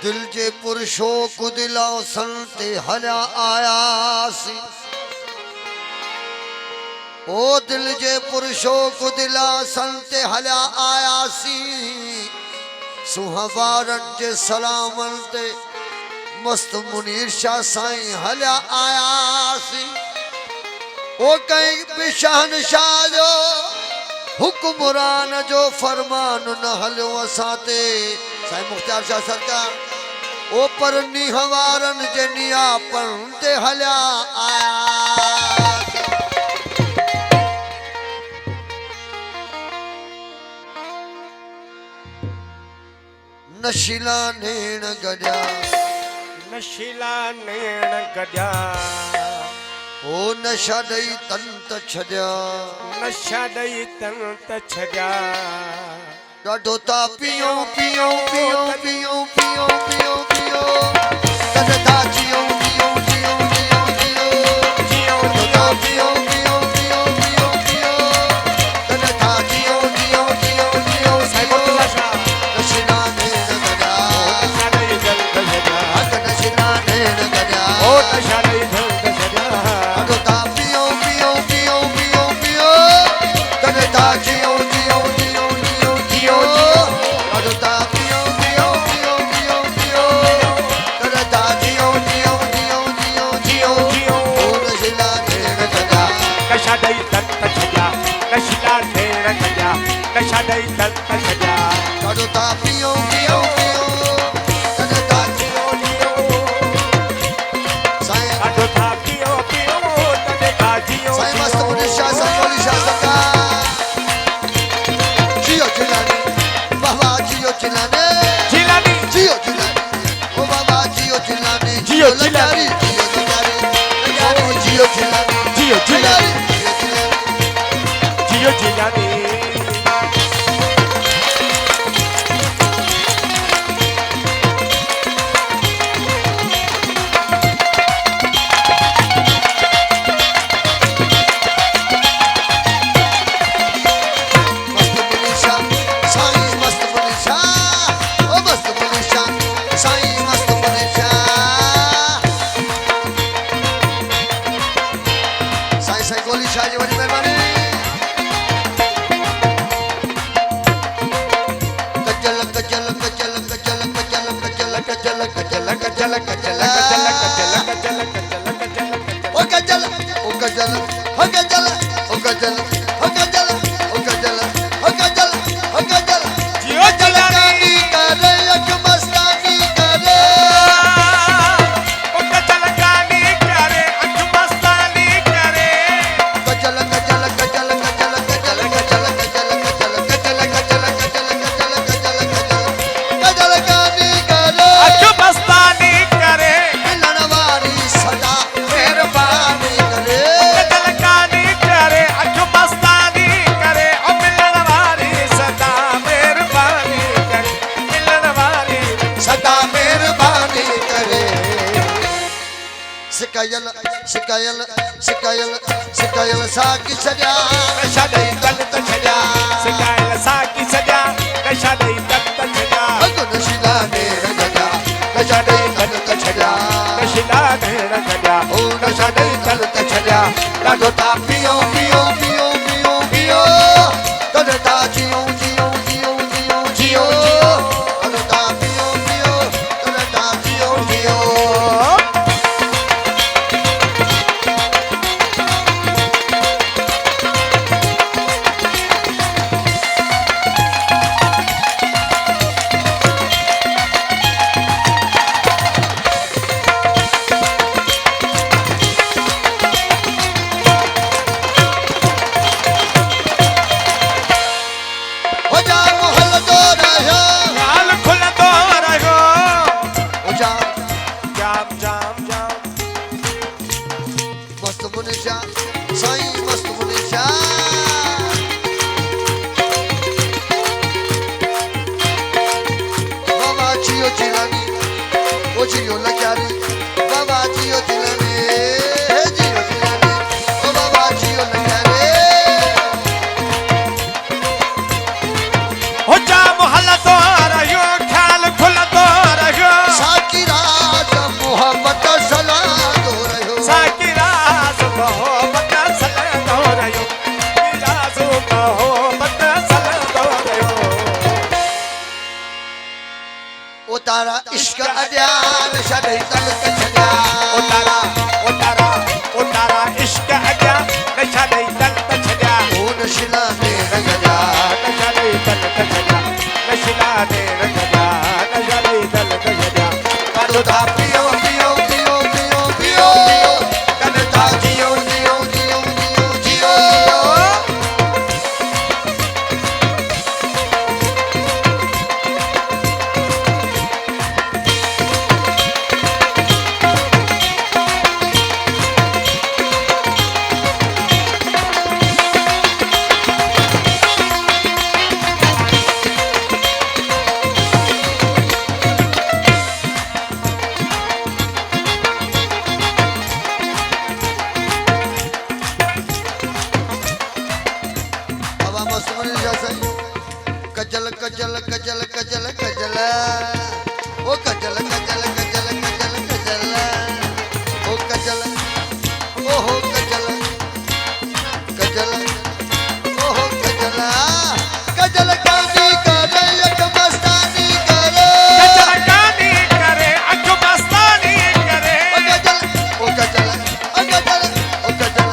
दिल जे पुरुषो को दिलाओ संते हल्या आयासी ओ दिल जे पुरुषो को दिला संते हल्या आयासी सुहवारन जे सलामन ते मस्त मुनीर शाह साईं हल्या आयासी ओ कहीं बिशान शाह जो हुक्मरान जो फरमान न हलो असाते साईं मुख्तार शाह सरकार ओ पर निहवारन जे नियापन ते हल्या आया नशीला नेण गड्या नशीला नेण गड्या ओ नशा दई तंत छड्या नशा दई तंत छड्या ॾाढो था पियो पियो पियो पियो पियो पियो पियो तन था जियो जियो जियो जियो जियो जियो ॾाढो था पियो पियो पियो पियो पियो तन था जियो जियो जियो जियो नशीला नेण गड्या नशा दई तंत छड्या नशीला नेण गड्या ओ नशा दई तंत छड्या ॾाढो था पियो पियो पियो पियो पियो तन था जियो जियो जियो जियो जियो ॾाढो था पियो पियो पियो पियो पियो तन था जियो जियो जियो जियो जियो जियो ओ नशीला नेण गड्या नशा दई तंत छड्या नशीला नेण गड्या नशा दई तंत छड्या ॾाढो था पियो पियो पियो तन था जियो जियो साईं ॾाढो था पियो पियो तने का जियो साईं मस्त मुनीर शाह संकोली शाह सरकार जियो जिलानी बाबा जियो जिलानी जिलानी जियो जिलानी ओ बाबा जियो जिलानी जियो जिलानी जियो जिलानी जियो जिलानी जियो जिलानी जियो जिलानी जियो जिलानी मस्त मुनीर शाह साईं मस्त मुनीर शाह ओ मस्त मुनीर शाह साईं मस्त मुनीर शाह साईं साईं गोली शाह जी वॾी महिरबानी कचल कचल कचल कचल कचल कचल कचल कचल कचल कचल ओ गजल ओ गजल हो गजल ओ गजल हो गजल ओ गजल हो गजल हो गजल जियो जलकानी करे अख मस्तानी करे ओ गजल गानी करे अख मस्तानी करे गजल गजल गजल गजल गजल गजल गजल गजल गजल गजल गजल गजल गजल जलकानी करे अख मस्तानी करे मिलन वारी सदा मेहरबानी करे गजल गानी करे अख मस्तानी करे ओ मिलन वारी सदा मेहरबानी करे मिलन वारी सदा मेहरबानी करे शिकायल शिकायल शिकायल शिकायल साकी छड्या नशा दई तंत छड्या सिकायल साकी छड्या नशा दई तंत छड्या अगु नशीला नेण गड्या नशा दई तंत छड्या नशीला नेण गड्या ओ नशा दई तंत छड्या ॾाढो था पियो पियो पियो पियो पियो तन था जियो जियो जियो जियो जियो ॾाढो था पियो पियो तन था जियो जियो हो जा मोहल दो रहियो हाल खुलंदो रहियो हो जा जाम जाम जाम मस्त मुनीर शाह साईं मस्त मुनीर शाह बाबा जियो जिलानी ओ जियो लग्यारी बाबा जियो जिलानी जियो जिलानी ओ बाबा जियो लग्यारी हो जाम हलंदो रहियो ख्याल खुलंदो रहियो नशा ॾेई तलक छॾिया उतारा इश्क अॻियां नशा ॾेई तलक छॾिया ओ नशीला ने रंग जा नशा ॾेई तलक छॾिया नशीला ने रंग जा नशा ॾेई तलक छॾिया ॾाढो था पियो पियो पियो पियो पियो कॾहिं था जियो जियो जियो जियो जियो बाबा मस्त बने जैसे कजल कजल कजल कजल कजल ओ कजल कजल कजल कजल कजल ओ कजल ओ हो कजल कजल ओ हो कजल कजल कानी करे एक मस्तानी करे चलकानी करे अख मस्तानी करे ओ कजल ओ कजल ओ कजल ओ कजल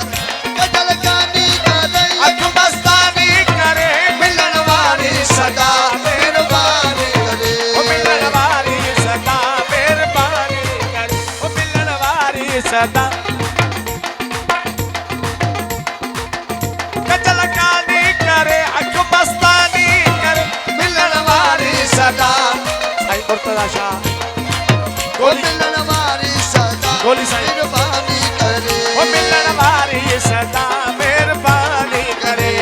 कजल कानी करे अख मस्तानी करे मिलन वाली सदा मेहरबानी करे ओ मिलन वारी सदा मेहरबानी करे ओ मिलन वारी सदा चलकानी करे अख मस्तानी करे मिलन वाली सदा साईं मुर्तजा शाह ओ गोली मिलन वाली सदा गोली साईं। मेहरबानी करे ओ मिलन वारी सदा मेहरबानी करे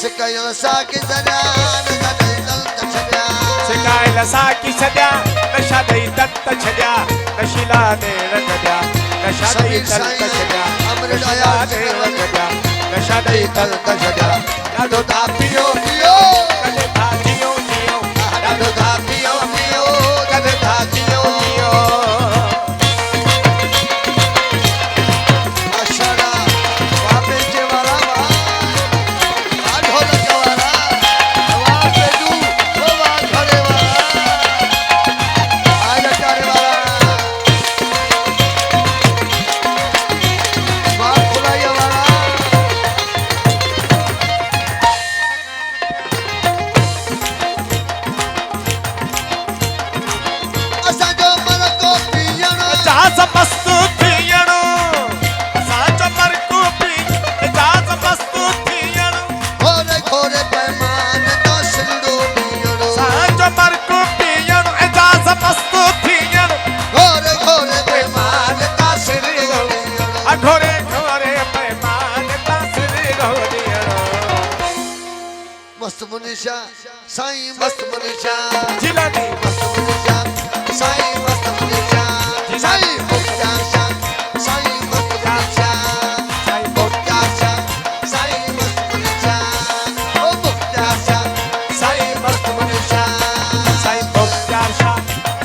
सिकायल साकी जनान गदे दल छड्या सिकायल साकी छॾिया नशा ॾेई दत्त छॾिया नशीला ने रंग ॾिया नशा ॾेई दत्त छॾिया नशीला ने रंग ॾिया नशा ॾेई दत्त छॾिया ॾाढो था पियो पियो कॾहिं था जियो जियो ॾाढो था पियो पियो कदे था जियो जियो अशरा वापे जे वाला वा ढोलक वाला वा बेदू ओ वा घरे वाला आय करे वाला वा फुलाया वाला असांजो मन को पियण जहाज मस्त थियणो असांजो मरको पी जहाज मस्त थियणो घोरे घोरे पैमान तो सिंधु पियण असांजो मरको पियणो जहाज मस्त थियणो घोरे घोरे पैमान तो सिंधु पियण घोरे घोरे पैमान तासरी घोड़ियणो मस्त मनीषा साईं मस्त मनीषा जिलानी मस्त मनीषा साईं मस्त मनीषा साईं मुक्ता शाह साईं मस्त मनीषा साईं मुक्ता शाह साईं मस्त मनीषा ओ मुक्ता शाह साईं मस्त मनीषा साईं मुख्तार शाह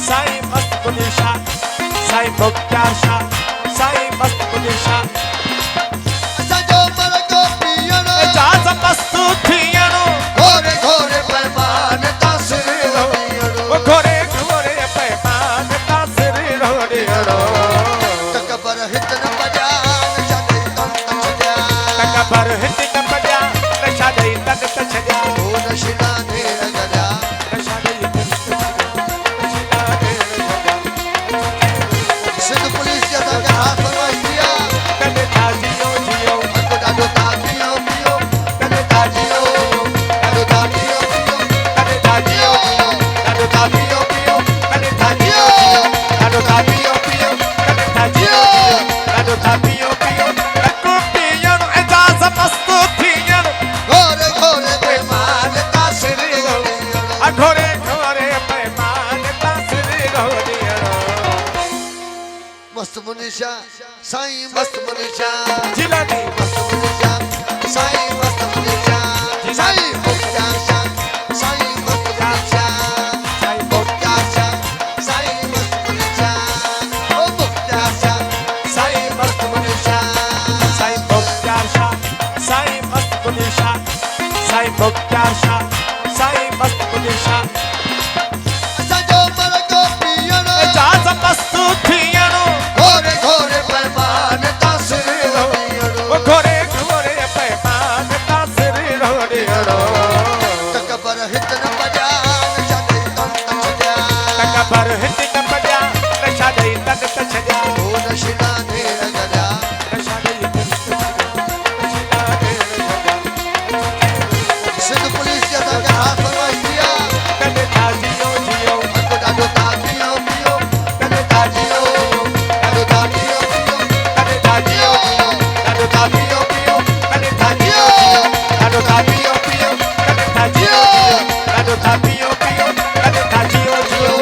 साईं मस्त पुलिशा साईं मुख्तार शाह साईं मस्त पुलिशा असांजो मन को पियण जहाज मस्त थियणो घोरे घोरे पैमान तासरे पियण घोरे घोरे पैमान तासरी घोड़ियणो तकबर हित न बजान छॾे तन छॾिया तकबर हित न बजा नशा ॾेई तन छॾिया ओ नशीला ने रंगया नशा ॾेई तन छॾिया नशीला ॾे सिंध पुलिस जे असांखे हाथ फरमाइश दिया कॾहिं था जियो जियो अको ॾाढो था पियो पियो कॾहिं था जियो ॾाढो था पियो पियो कॾहिं था जियो ॾाढो था पियो पियो कॾहिं था जियो ॾाढो था पियो पियो कॾहिं था जियो ॾाढो था पियो पियो लको पियणो एजाज़ मस्त थियणो घोरे घोरे पैमान तासरे पियण घोरे घोरे पैमान तासरी घोड़ियणो मस्त मनीषा साईं मस्त मनीषा जिलानी मस्त मनीषा साईं मस्त मनीषा साईं मुक्ता शाह साईं मस्त मनीषा साईं मुक्ता शाह साईं मस्त मनीषा ओ मुक्ता शाह साईं मस्त मनीषा साईं मुख्तार शाह साईं मस्त पुलिशा साईं मुख्तार शाह साईं मस्त पुलिशा असांजो मन को पियण एजाज़ मस्त पर हिट न पजा नशा दई तन त छजा ओ नशीला ने रगड़ा नशा दई तन त छजा नशीला ने रगड़ा सिंध पुलिस जे असांखे हाथ फरमाइश दिया कदे था जियो जियो अको ॾाढो था पियो पियो कदे था जियो ॾाढो था पियो पियो कदे था जियो ॾाढो था पियो पियो कदे था जियो ॾाढो था पियो पियो कदे था जियो ॾाढो था पियो पियो कदे था जियो जियो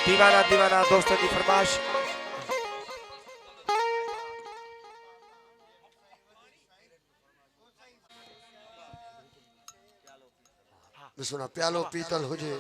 दीवाना दीवाना दोस्तों की फरमाइश ॾिसो ना प्यालो पीतल हुजे